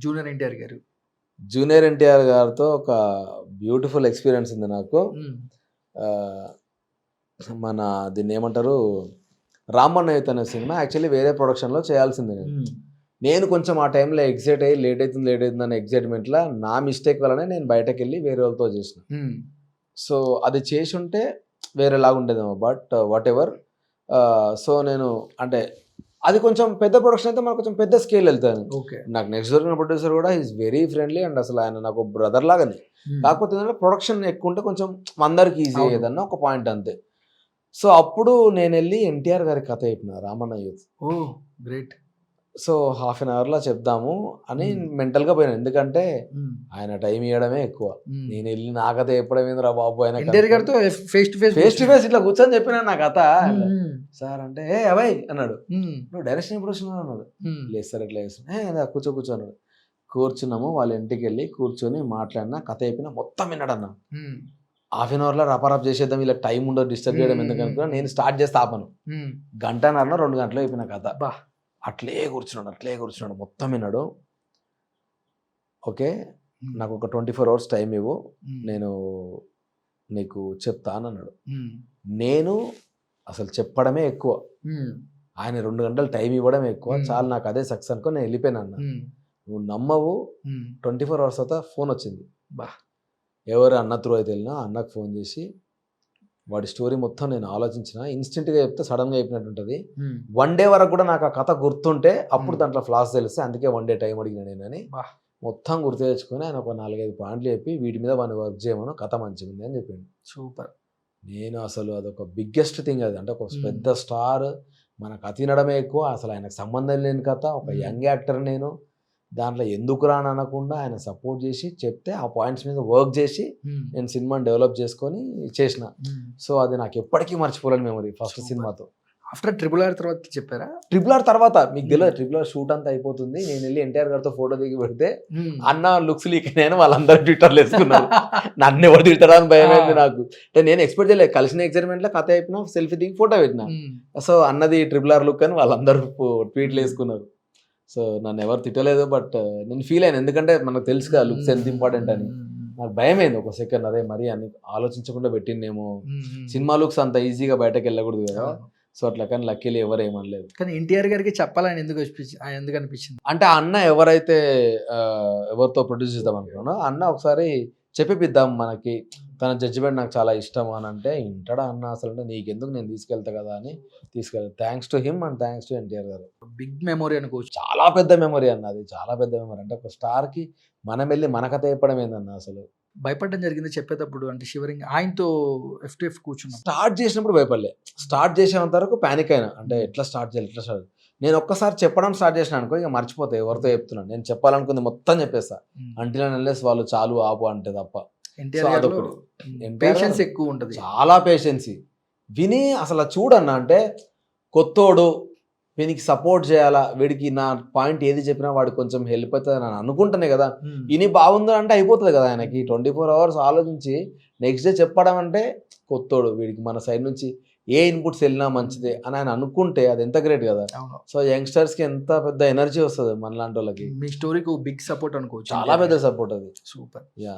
Junior NTR గారు. Junior NTR గారితో ఒక బ్యూటిఫుల్ ఎక్స్పీరియన్స్ ఉంది నాకు. మన దీన్ని ఏమంటారు, రామన్న యూత్ అనే సినిమా యాక్చువల్లీ వేరే ప్రొడక్షన్లో చేయాల్సింది. నేను కొంచెం ఆ టైంలో ఎగ్జైట్ అయ్యి లేట్ అవుతుంది అనే ఎగ్జైట్మెంట్లో నా మిస్టేక్ వల్లనే నేను బయటకు వెళ్ళి వేరే వాళ్ళతో చేసిన. సో అది చేసి ఉంటే వేరేలాగా ఉండేదేమో, బట్ వాట్ ఎవర్. సో నేను అంటే అది కొంచెం పెద్ద ప్రొడక్షన్ అయితే మనకు కొంచెం పెద్ద స్కేల్ వెళ్తాను. నాకు నెక్స్ట్ దొరికిన ప్రొడ్యూసర్ కూడా ఈజ్ వెరీ ఫ్రెండ్లీ అండ్ అసలు ఆయన నాకు బ్రదర్ లాగానే. కాకపోతే ఏంటంటే ప్రొడక్షన్ ఎక్కువ ఉంటే కొంచెం అందరికి ఈజీ అయ్యేదన్న ఒక పాయింట్ అంతే. సో అప్పుడు నేను వెళ్ళి ఎన్టీఆర్ గారి కథ చెప్పిన Ramanna youth. Great. So half an అవర్లో చెప్దాము అని మెంటల్గా పోయినా, ఎందుకంటే ఆయన టైం ఇవ్వడమే ఎక్కువ. నేను వెళ్ళి నా కథ చెప్పడం ఏంద్రా బాబు, ఆయన ఫేస్ టు ఫేస్ ఇట్లా కూర్చొని చెప్పిన నా కథ. సార్ అంటే ఏ అబ్బాయి అన్నాడు, నువ్వు డైరెక్షన్ ఎప్పుడు వచ్చినావు అన్నాడు. లేదు సార్ ఎట్లా చేస్తున్నా, కూర్చో అన్నాడు. కూర్చున్నాము, వాళ్ళ ఇంటికి వెళ్ళి కూర్చొని మాట్లాడినా, కథ చెప్పినా, మొత్తం విన్నాడు అన్న. హాఫ్ అన్ అవర్లో రపారప్ చేసేద్దాం, ఇలా టైం ఉండదు డిస్టర్బ్ చేయడం ఎందుకనుకున్నా. నేను స్టార్ట్ చేస్తే ఆపను, గంటన్నర 2 గంటలు అయిపోయిన కథ. అట్లే కూర్చున్నాడు మొత్తం విన్నాడు. ఓకే, నాకు ఒక 24 hours టైం ఇవ్వు, నేను నీకు చెప్తా అని అన్నాడు. నేను అసలు చెప్పడమే ఎక్కువ, ఆయన 2 గంటలు టైం ఇవ్వడం ఎక్కువ. చాలా నాకు అదే సక్సెస్ అనుకో నేను వెళ్ళిపోయాను అన్న. నువ్వు నమ్మవు, 24 hours తర్వాత ఫోన్ వచ్చింది. ఎవరు అన్న త్రూ అయితే వెళ్ళినా అన్నకు ఫోన్ చేసి వాడి స్టోరీ మొత్తం నేను ఆలోచించిన, ఇన్స్టెంట్గా చెప్తే సడన్గా అయిపోయినట్టు ఉంటుంది. 1 day వరకు కూడా నాకు ఆ కథ గుర్తుంటే అప్పుడు దాంట్లో ఫ్లాస్ తెలిస్తే, అందుకే 1 day టైం అడిగిన నేనని మొత్తం గుర్తు తెచ్చుకొని ఆయన ఒక 4-5 పాయింట్లు చెప్పి వీటి మీద వాడిని వర్క్ చేయమను, కథ మంచిగా ఉంది అని చెప్పిండు. సూపర్. నేను అసలు అదొక బిగ్గెస్ట్ థింగ్ అది. అంటే ఒక పెద్ద స్టార్, మన కథ వినడమే ఎక్కువ, అసలు ఆయనకు సంబంధం లేని కథ, ఒక యంగ్ యాక్టర్ నేను, దాంట్లో ఎందుకు రాని అనకుండా ఆయన సపోర్ట్ చేసి చెప్తే ఆ పాయింట్స్ మీద వర్క్ చేసి నేను సినిమాని డెవలప్ చేసుకొని చేసిన. సో అది నాకు ఎప్పటికీ మర్చిపోలేని మెమరీ ఫస్ట్ సినిమాతో. ఆఫ్టర్ RRR తర్వాత చెప్పారా? RRR తర్వాత మీకు తెలియదు, RRR షూట్ అంతా అయిపోతుంది, నేను వెళ్ళి ఎన్టీఆర్ గారితో ఫోటో దిగి పెడితే అన్న లుక్స్ లీక్ నేను వాళ్ళందరూ ట్విట్టర్లు వేసుకున్నారు. నన్ను ఎవరు తిడతారా అని భయం అయింది నాకు. అంటే నేను ఎక్స్పెక్ట్ చేయలేదు, కలిసిన ఎక్సైట్మెంట్లో కథ అయిపోయినా సెల్ఫీ దిగి ఫోటో పెట్టినా. సో అన్నది RRR లుక్ అని వాళ్ళందరూ ట్వీట్లు వేసుకున్నారు. సో నన్ను ఎవరు తిట్టలేదు, బట్ నేను ఫీల్ అయ్యాను, ఎందుకంటే మనకు తెలుసు కదా లుక్స్ ఎంత ఇంపార్టెంట్ అని. నాకు భయం అయింది ఒక సెకండ్, అదే మరీ అన్ని ఆలోచించకుండా పెట్టిందేమో, సినిమా లుక్స్ అంత ఈజీగా బయటకు వెళ్ళకూడదు కదా. సో అట్లా, కానీ లక్కీలీ ఎవరు ఏమనలేదు. కానీ ఎన్టీఆర్ గారికి చెప్పాలని ఎందుకు అనిపించింది అంటే అన్న ఎవరైతే ఎవరితో ప్రొడ్యూస్ చేద్దాం అనుకున్నానో అన్న ఒకసారి చెప్పిద్దాం మనకి, తన జడ్జిమెంట్ నాకు చాలా ఇష్టం అని అంటే, ఇంటడా అన్న అసలు, అంటే నీకెందుకు, నేను తీసుకెళ్తా కదా అని తీసుకెళ్ళాను. Thanks to him and thanks to NTR గారు. బిగ్ మెమొరీ అనుకోవచ్చు. చాలా పెద్ద మెమొరీ అన్న, అది చాలా పెద్ద మెమొరీ. అంటే ఒక స్టార్కి మనం వెళ్ళి మన కథ చెప్పడం ఏందన్న, అసలు భయపడడం జరిగింది చెప్పేటప్పుడు, అంటే షివరింగ్. ఆయనతో FTF కూర్చున్నాం, స్టార్ట్ చేసినప్పుడు భయపడలే, స్టార్ట్ చేసేంత వరకు ప్యానిక్ అయినా. అంటే ఎట్లా స్టార్ట్ చేయాలి. నేను ఒక్కసారి చెప్పడం స్టార్ట్ చేసిన అనుకో, ఇక మర్చిపోతా ఎవరితో చెప్తున్నాను. నేను చెప్పాలనుకుంది మొత్తం చెప్పేస్తా, అంటిల్ అండ్ అన్లెస్ వాళ్ళు చాలు ఆపు అంటే తప్ప. పేషెన్స్ ఎక్కువ ఉంటుంది, చాలా పేషెన్సీ. విని అసలు చూడన్నా, అంటే కొత్తోడు, వీనికి సపోర్ట్ చేయాలా, వీడికి నా పాయింట్ ఏది చెప్పినా వాడు కొంచెం హెల్ప్ అవుతుంది అని అనుకుంటానే కదా. ఇని బాగుందా అంటే అయిపోతుంది కదా ఆయనకి. 24 hours ఆలోచించి నెక్స్ట్ డే చెప్పడం అంటే, కొత్తోడు వీడికి మన సైడ్ నుంచి ఏ ఇన్పుట్స్ వెళ్ళినా మంచిదే అని ఆయన అనుకుంటే అది ఎంత గ్రేట్ కదా. సో యంగ్స్టర్స్కి ఎంత పెద్ద ఎనర్జీ వస్తుంది మనలాంటి వాళ్ళకి. మీ స్టోరీకి బిగ్ సపోర్ట్ అనుకోవచ్చు, చాలా పెద్ద సపోర్ట్ అది. సూపర్. యా.